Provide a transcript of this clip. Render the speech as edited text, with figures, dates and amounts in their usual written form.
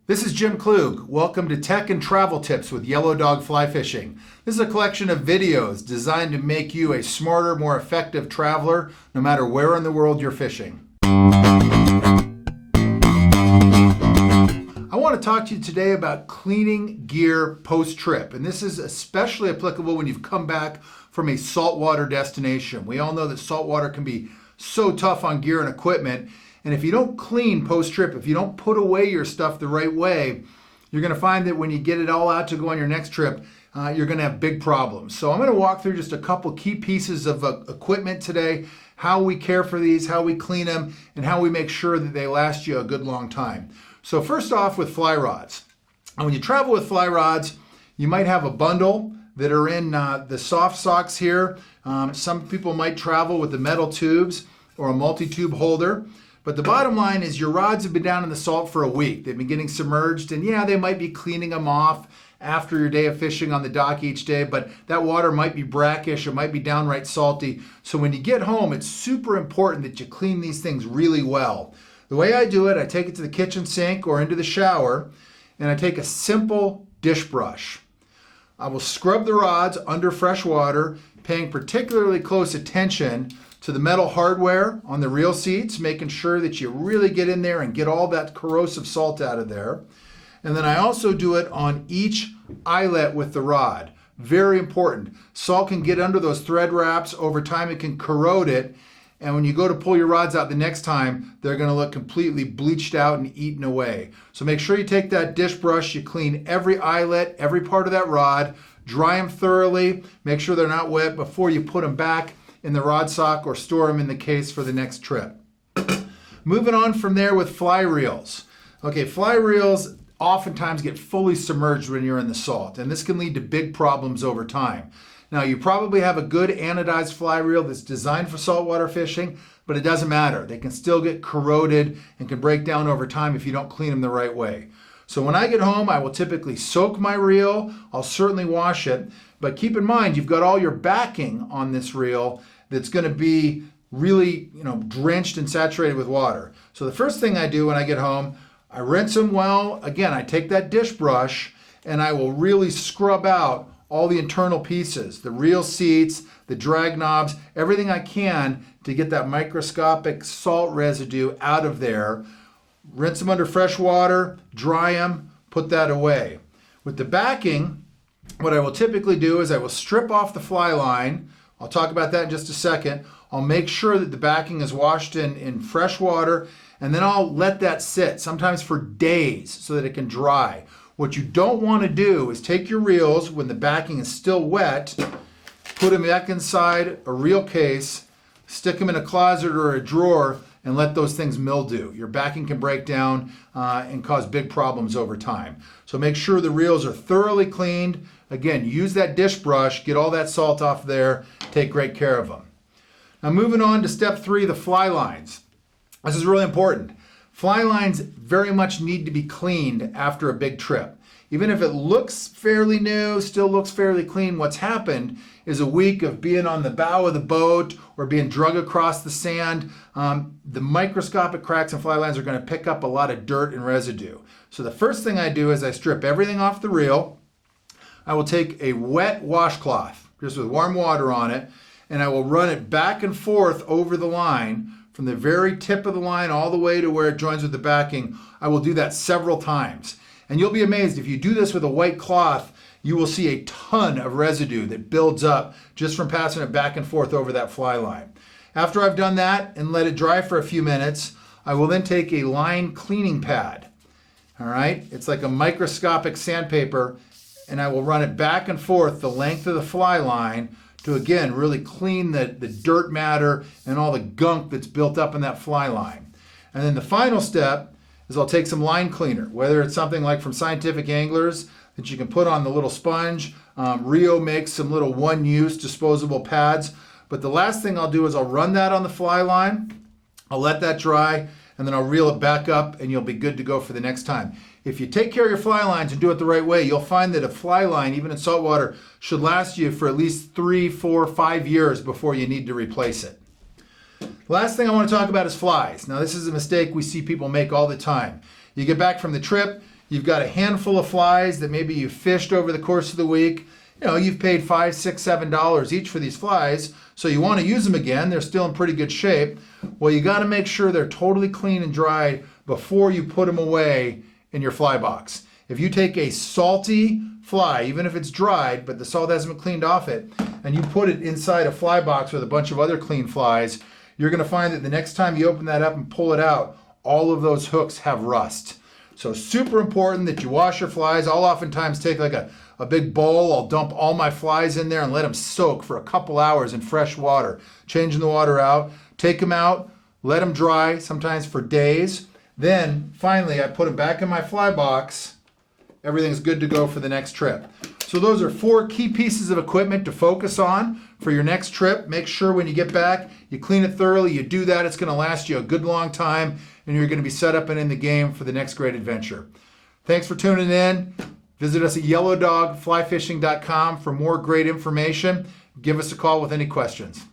This is Jim Klug. Welcome to Tech and Travel Tips with Yellow Dog Fly Fishing. This is a collection of videos designed to make you a smarter, more effective traveler, no matter where in the world you're fishing. I want to talk to you today about cleaning gear post-trip, and this is especially applicable when you've come back from a saltwater destination. We all know that saltwater can be so tough on gear and equipment. And if you don't clean post-trip, if you don't put away your stuff the right way, you're going to find that when you get it all out to go on your next trip, you're going to have big problems. So I'm going to walk through just a couple key pieces of equipment today, how we care for these, how we clean them, and how we make sure that they last you a good long time. So first off with fly rods. And when you travel with fly rods, you might have a bundle that are in the soft socks here. Some people might travel with the metal tubes or a multi-tube holder. But the bottom line is your rods have been down in the salt for a week. They've been getting submerged, and yeah, they might be cleaning them off after your day of fishing on the dock each day, but that water might be brackish, it might be downright salty. So when you get home, it's super important that you clean these things really well. The way I do it, I take it to the kitchen sink or into the shower, and I take a simple dish brush. I will scrub the rods under fresh water, paying particularly close attention to the metal hardware on the reel seats, making sure that you really get in there and get all that corrosive salt out of there. And then I also do it on each eyelet with the rod. Very important. Salt can get under those thread wraps. Over time, it can corrode it. And when you go to pull your rods out the next time, they're going to look completely bleached out and eaten away. So make sure you take that dish brush, you clean every eyelet, every part of that rod, dry them thoroughly, make sure they're not wet before you put them back in the rod sock or store them in the case for the next trip. Moving on from there with fly reels. Okay, fly reels oftentimes get fully submerged when you're in the salt, and this can lead to big problems over time. Now, you probably have a good anodized fly reel that's designed for saltwater fishing, but it doesn't matter. They can still get corroded and can break down over time if you don't clean them the right way. So when I get home, I will typically soak my reel. I'll certainly wash it, but keep in mind you've got all your backing on this reel that's going to be really, drenched and saturated with water. So the first thing I do when I get home, I rinse them well. Again, I take that dish brush and I will really scrub out all the internal pieces, the reel seats, the drag knobs, everything I can to get that microscopic salt residue out of there. Rinse them under fresh water, dry them, put that away. With the backing, what I will typically do is I will strip off the fly line. I'll talk about that in just a second. I'll make sure that the backing is washed in fresh water, and then I'll let that sit, sometimes for days, so that it can dry. What you don't want to do is take your reels when the backing is still wet, put them back inside a reel case, stick them in a closet or a drawer, and let those things mildew. Your backing can break down and cause big problems over time. So make sure the reels are thoroughly cleaned. Again, use that dish brush, get all that salt off there, take great care of them. Now moving on to step 3, the fly lines. This is really important. Fly lines very much need to be cleaned after a big trip. Even if it looks fairly new, still looks fairly clean, what's happened is a week of being on the bow of the boat or being drug across the sand. The microscopic cracks in fly lines are going to pick up a lot of dirt and residue. So the first thing I do is I strip everything off the reel. I will take a wet washcloth, just with warm water on it, and I will run it back and forth over the line from the very tip of the line all the way to where it joins with the backing. I will do that several times. And you'll be amazed, if you do this with a white cloth, you will see a ton of residue that builds up just from passing it back and forth over that fly line. After I've done that and let it dry for a few minutes, I will then take a line cleaning pad. All right, it's like a microscopic sandpaper, and I will run it back and forth the length of the fly line to, again, really clean the dirt matter and all the gunk that's built up in that fly line. And then the final step is I'll take some line cleaner, whether it's something like from Scientific Anglers that you can put on the little sponge. Rio makes some little one-use disposable pads. But the last thing I'll do is I'll run that on the fly line, I'll let that dry, and then I'll reel it back up, and you'll be good to go for the next time. If you take care of your fly lines and do it the right way, you'll find that a fly line, even in saltwater, should last you for at least 3, 4, 5 years before you need to replace it. Last thing I want to talk about is flies. Now, this is a mistake we see people make all the time. You get back from the trip, you've got a handful of flies that maybe you fished over the course of the week. You know, you've paid $5, $6, $7 each for these flies, so you want to use them again. They're still in pretty good shape. Well, you got to make sure they're totally clean and dried before you put them away in your fly box. If you take a salty fly, even if it's dried, but the salt hasn't been cleaned off it, and you put it inside a fly box with a bunch of other clean flies, you're going to find that the next time you open that up and pull it out, all of those hooks have rust. So super important that you wash your flies. I'll oftentimes take like a big bowl. I'll dump all my flies in there and let them soak for a couple hours in fresh water, changing the water out, take them out, let them dry, sometimes for days. Then finally I put them back in my fly box. Everything's good to go for the next trip. So those are 4 key pieces of equipment to focus on for your next trip. Make sure when you get back, you clean it thoroughly. You do that, it's going to last you a good long time, and you're going to be set up and in the game for the next great adventure. Thanks for tuning in. Visit us at yellowdogflyfishing.com for more great information. Give us a call with any questions.